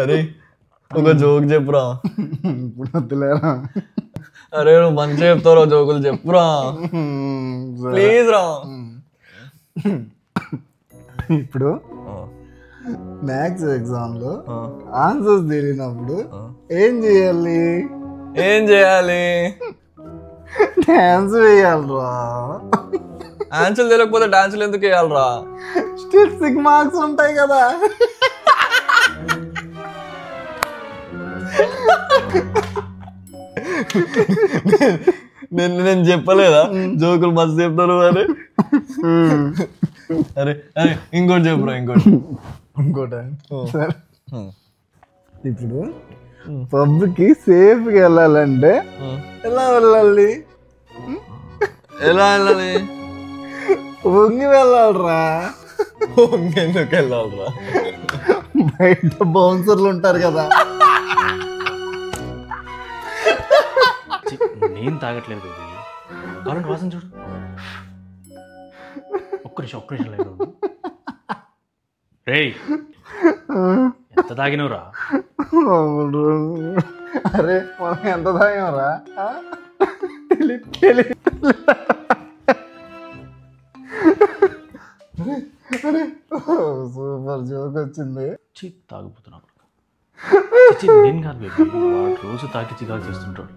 అరే ఒక జోక్ చెప్పురా. ఇప్పుడు వద్దులేరా. అరే నువ్వు మంచి చెప్తావురా, జోకులు చెప్పురా ప్లీజ్ రా. ఇప్పుడు మ్యాథ్స్ ఎగ్జామ్ లో ఆన్సర్స్ తెలియనప్పుడు ఏం చేయాలి? డాన్స్ వేయాలరా. ఆన్సర్ తెలియకపోతే డాన్సులు ఎందుకు వేయాలరా? స్టిక్ మార్క్స్ ఉంటాయి కదా. నేను చెప్పలేదా జోకులు మస్తు చెప్తారు అని? అరే అరే ఇంకోటి చెప్పురా. ఇంకోటి సరే, ఇప్పుడు పబ్కి సేఫ్గా వెళ్ళాలంటే ఎలా వెళ్ళాలి? వంగి వెళ్ళాలరా. ఎందుకు వెళ్ళాలరా? బయట బౌన్సర్లు ఉంటారు కదా. నేను తాగట్లేదు బేబీ, కావాలంటే వాసన చూడు. ఒక్క నిమిషం లేదు. రేయ్ ఎంత తాగినవురా? అరే మనం ఎంత తాగామరా? సూపర్ జోక్ వచ్చింది. తాగిపోతున్నావు. నేను కాదు బేబీ, వాడు రోజు తాగి చికాకు చేస్తుంటాడు.